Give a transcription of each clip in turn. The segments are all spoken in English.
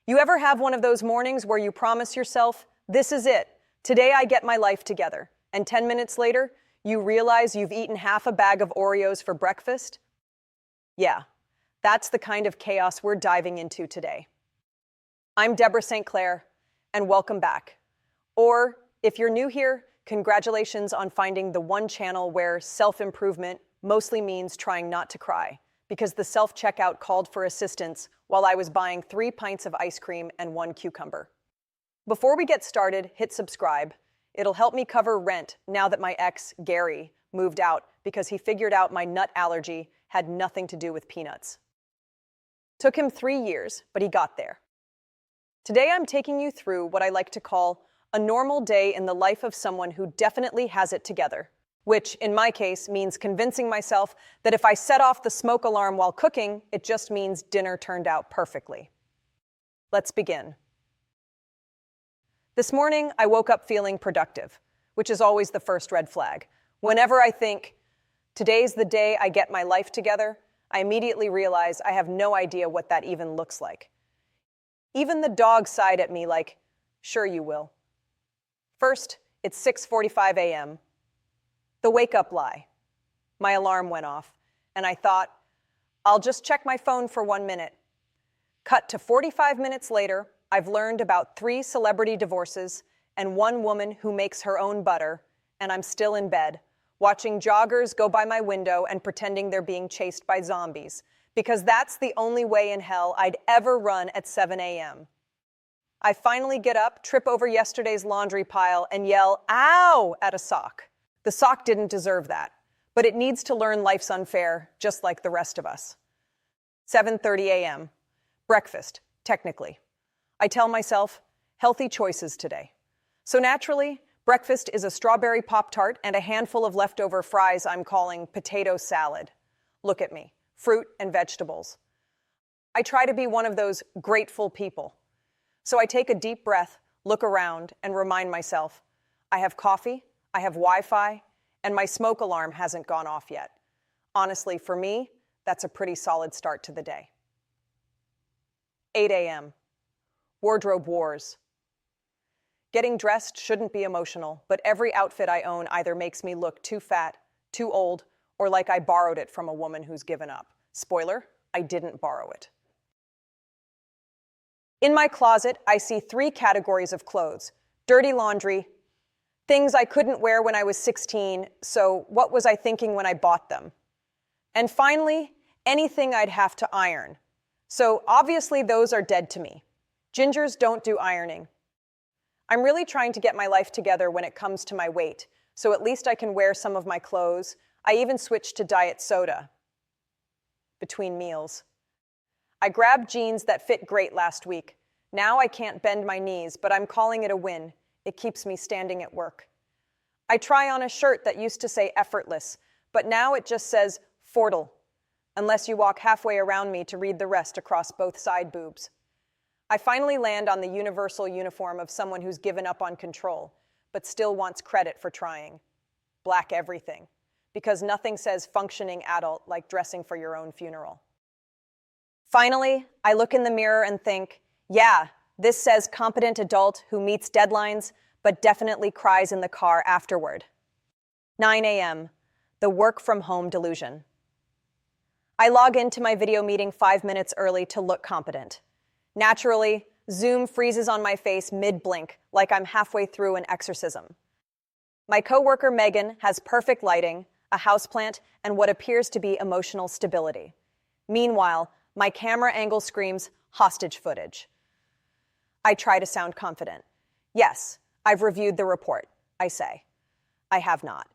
You ever have one of those mornings where you promise yourself, this is it, today I get my life together, and 10 minutes later, you realize you've eaten half a bag of Oreos for breakfast? Yeah, that's the kind of chaos we're diving into today. I'm Debra Saint-Claire, and welcome back. Or, if you're new here, congratulations on finding the one channel where self-improvement mostly means trying not to cry, because the self-checkout called for assistance while I was buying 3 pints of ice cream and 1 cucumber. Before we get started, hit subscribe. It'll help me cover rent now that my ex, Gary, moved out because he figured out my nut allergy had nothing to do with peanuts. Took him 3 years, but he got there. Today I'm taking you through what I like to call a normal day in the life of someone who definitely has it together, which, in my case, means convincing myself that if I set off the smoke alarm while cooking, it just means dinner turned out perfectly. Let's begin. This morning, I woke up feeling productive, which is always the first red flag. Whenever I think, today's the day I get my life together, I immediately realize I have no idea what that even looks like. Even the dog sighed at me like, sure you will. First, it's 6:45 a.m. The wake-up lie. My alarm went off, and I thought, I'll just check my phone for 1 minute. Cut to 45 minutes later, I've learned about 3 celebrity divorces and 1 woman who makes her own butter, and I'm still in bed, watching joggers go by my window and pretending they're being chased by zombies, because that's the only way in hell I'd ever run at 7 a.m. I finally get up, trip over yesterday's laundry pile, and yell, ow, at a sock. The sock didn't deserve that, but it needs to learn life's unfair, just like the rest of us. 7:30 a.m. Breakfast, technically. I tell myself, healthy choices today. So naturally, breakfast is a strawberry Pop-Tart and a handful of leftover fries I'm calling potato salad. Look at me, fruit and vegetables. I try to be one of those grateful people. So I take a deep breath, look around, and remind myself, I have coffee, I have Wi-Fi, and my smoke alarm hasn't gone off yet. Honestly, for me, that's a pretty solid start to the day. 8 a.m. Wardrobe wars. Getting dressed shouldn't be emotional, but every outfit I own either makes me look too fat, too old, or like I borrowed it from a woman who's given up. Spoiler, I didn't borrow it. In my closet, I see 3 categories of clothes. Dirty laundry, things I couldn't wear when I was 16, so what was I thinking when I bought them? And finally, anything I'd have to iron. So obviously those are dead to me. Gingers don't do ironing. I'm really trying to get my life together when it comes to my weight, so at least I can wear some of my clothes. I even switched to diet soda between meals. I grabbed jeans that fit great last week. Now I can't bend my knees, but I'm calling it a win. It keeps me standing at work. I try on a shirt that used to say effortless, but now it just says fortal, unless you walk halfway around me to read the rest across both side boobs. I finally land on the universal uniform of someone who's given up on control, but still wants credit for trying. Black everything, because nothing says functioning adult like dressing for your own funeral. Finally, I look in the mirror and think, yeah, this says competent adult who meets deadlines, but definitely cries in the car afterward. 9 a.m., the work from home delusion. I log into my video meeting 5 minutes early to look competent. Naturally, Zoom freezes on my face mid-blink, like I'm halfway through an exorcism. My coworker Megan has perfect lighting, a houseplant, and what appears to be emotional stability. Meanwhile, my camera angle screams hostage footage. I try to sound confident. Yes, I've reviewed the report, I say. I have not.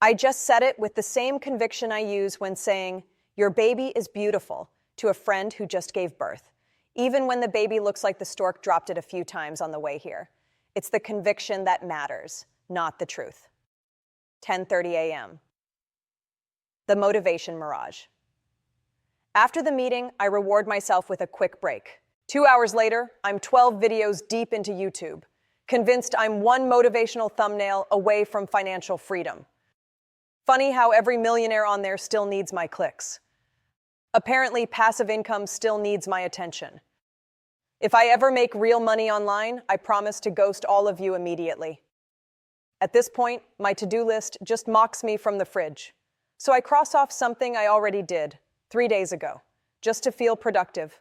I just said it with the same conviction I use when saying, your baby is beautiful, to a friend who just gave birth, even when the baby looks like the stork dropped it a few times on the way here. It's the conviction that matters, not the truth. 10:30 a.m. The motivation mirage. After the meeting, I reward myself with a quick break. 2 hours later, I'm 12 videos deep into YouTube, convinced I'm one motivational thumbnail away from financial freedom. Funny how every millionaire on there still needs my clicks. Apparently, passive income still needs my attention. If I ever make real money online, I promise to ghost all of you immediately. At this point, my to-do list just mocks me from the fridge. So I cross off something I already did 3 days ago, just to feel productive.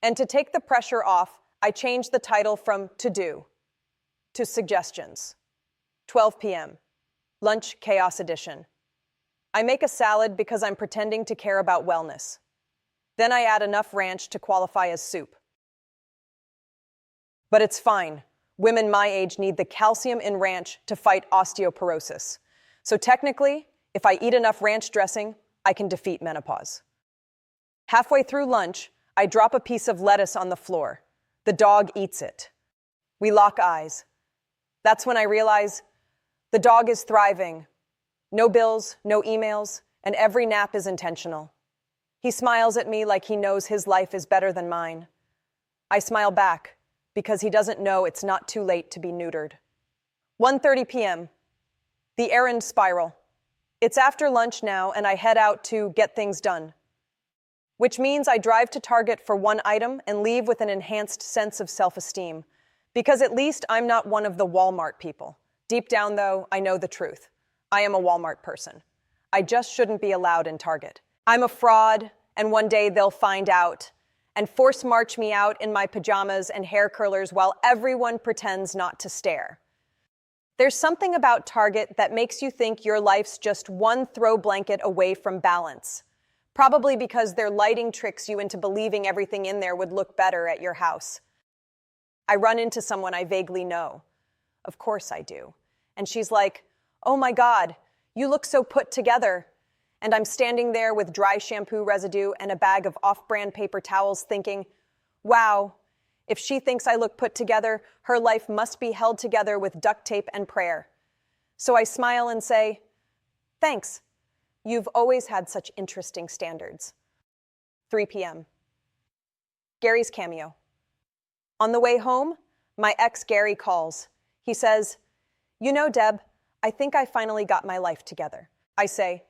And to take the pressure off, I change the title from to-do to suggestions. 12 p.m. Lunch Chaos Edition. I make a salad because I'm pretending to care about wellness. Then I add enough ranch to qualify as soup. But it's fine. Women my age need the calcium in ranch to fight osteoporosis. So technically, if I eat enough ranch dressing, I can defeat menopause. Halfway through lunch, I drop a piece of lettuce on the floor. The dog eats it. We lock eyes. That's when I realize the dog is thriving. No bills, no emails, and every nap is intentional. He smiles at me like he knows his life is better than mine. I smile back because he doesn't know it's not too late to be neutered. 1:30 p.m. The errand spiral. It's after lunch now, and I head out to get things done. Which means I drive to Target for one item and leave with an enhanced sense of self-esteem. Because at least I'm not one of the Walmart people. Deep down, though, I know the truth. I am a Walmart person. I just shouldn't be allowed in Target. I'm a fraud, and one day they'll find out and force march me out in my pajamas and hair curlers while everyone pretends not to stare. There's something about Target that makes you think your life's just one throw blanket away from balance. Probably because their lighting tricks you into believing everything in there would look better at your house. I run into someone I vaguely know. Of course I do. And she's like, "Oh my God, you look so put together." And I'm standing there with dry shampoo residue and a bag of off-brand paper towels thinking, wow, if she thinks I look put together, her life must be held together with duct tape and prayer. So I smile and say, "Thanks. You've always had such interesting standards." 3 p.m. Gary's cameo. On the way home, my ex Gary calls. He says, "You know, Deb, I think I finally got my life together." I say,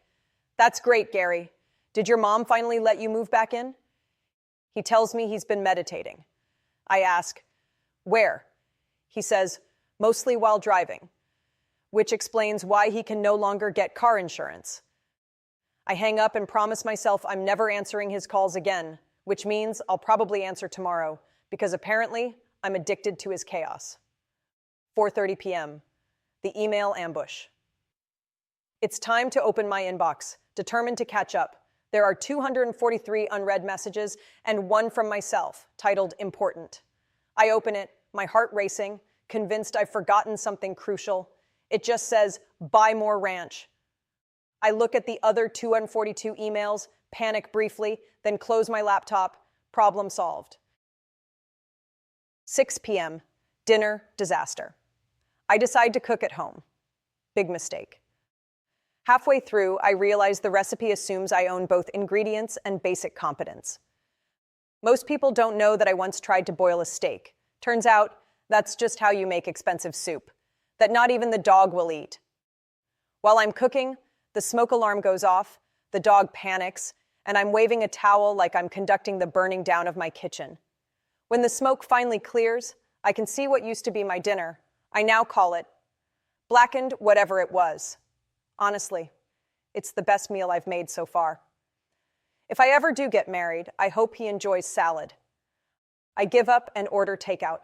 "That's great, Gary. Did your mom finally let you move back in?" He tells me he's been meditating. I ask, "Where?" He says, "Mostly while driving," which explains why he can no longer get car insurance. I hang up and promise myself I'm never answering his calls again, which means I'll probably answer tomorrow, because apparently I'm addicted to his chaos. 4:30 p.m. The email ambush. It's time to open my inbox, determined to catch up. There are 243 unread messages and one from myself, titled Important. I open it, my heart racing, convinced I've forgotten something crucial. It just says, "Buy more ranch." I look at the other 242 emails, panic briefly, then close my laptop. Problem solved. 6 p.m. Dinner disaster. I decide to cook at home. Big mistake. Halfway through, I realize the recipe assumes I own both ingredients and basic competence. Most people don't know that I once tried to boil a steak. Turns out, that's just how you make expensive soup, that not even the dog will eat. While I'm cooking, the smoke alarm goes off, the dog panics, and I'm waving a towel like I'm conducting the burning down of my kitchen. When the smoke finally clears, I can see what used to be my dinner. I now call it blackened whatever it was. Honestly, it's the best meal I've made so far. If I ever do get married, I hope he enjoys salad. I give up and order takeout.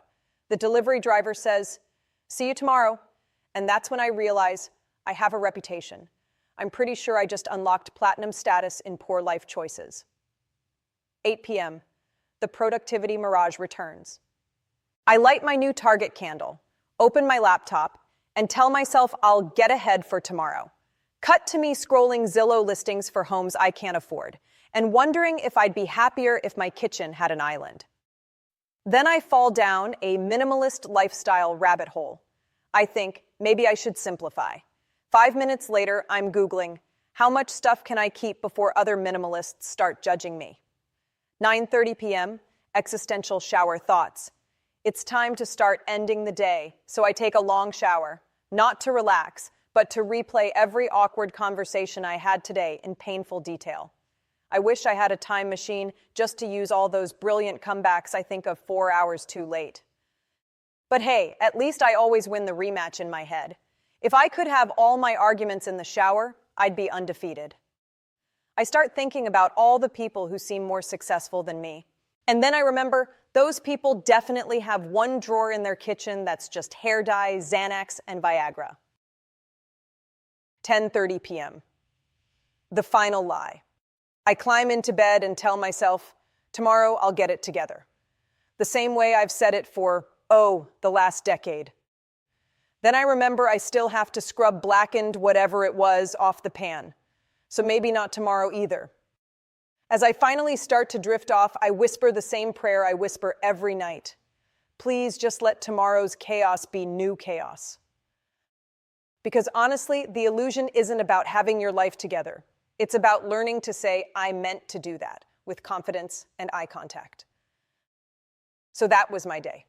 The delivery driver says, "See you tomorrow." And that's when I realize I have a reputation. I'm pretty sure I just unlocked platinum status in poor life choices. 8 p.m. The productivity mirage returns. I light my new Target candle, open my laptop, and tell myself I'll get ahead for tomorrow. Cut to me scrolling Zillow listings for homes I can't afford, and wondering if I'd be happier if my kitchen had an island. Then I fall down a minimalist lifestyle rabbit hole. I think maybe I should simplify. 5 minutes later, I'm Googling, how much stuff can I keep before other minimalists start judging me? 9:30 p.m., existential shower thoughts. It's time to start ending the day, so I take a long shower, not to relax, but to replay every awkward conversation I had today in painful detail. I wish I had a time machine just to use all those brilliant comebacks I think of 4 hours too late. But hey, at least I always win the rematch in my head. If I could have all my arguments in the shower, I'd be undefeated. I start thinking about all the people who seem more successful than me. And then I remember those people definitely have one drawer in their kitchen that's just hair dye, Xanax, and Viagra. 10:30 p.m. The final lie. I climb into bed and tell myself, tomorrow I'll get it together. The same way I've said it for, the last decade. Then I remember I still have to scrub blackened whatever it was off the pan. So maybe not tomorrow either. As I finally start to drift off, I whisper the same prayer I whisper every night. Please just let tomorrow's chaos be new chaos. Because honestly, the illusion isn't about having your life together. It's about learning to say, I meant to do that, with confidence and eye contact. So that was my day.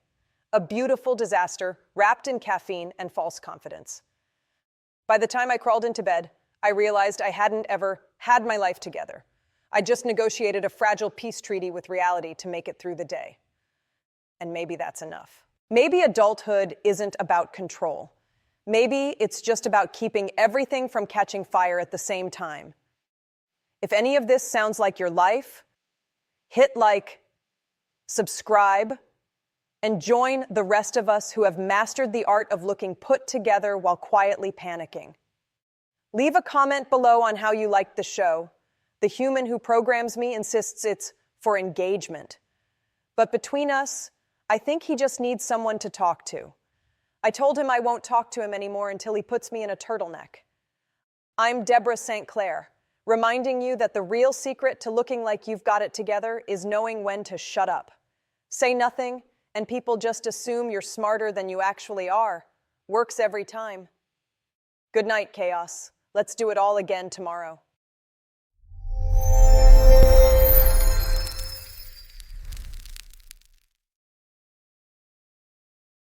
A beautiful disaster, wrapped in caffeine and false confidence. By the time I crawled into bed, I realized I hadn't ever had my life together. I just negotiated a fragile peace treaty with reality to make it through the day. And maybe that's enough. Maybe adulthood isn't about control. Maybe it's just about keeping everything from catching fire at the same time. If any of this sounds like your life, hit like, subscribe, and join the rest of us who have mastered the art of looking put together while quietly panicking. Leave a comment below on how you liked the show. The human who programs me insists it's for engagement. But between us, I think he just needs someone to talk to. I told him I won't talk to him anymore until he puts me in a turtleneck. I'm Debra Saint-Claire, reminding you that the real secret to looking like you've got it together is knowing when to shut up. Say nothing, and people just assume you're smarter than you actually are. Works every time. Good night, chaos. Let's do it all again tomorrow.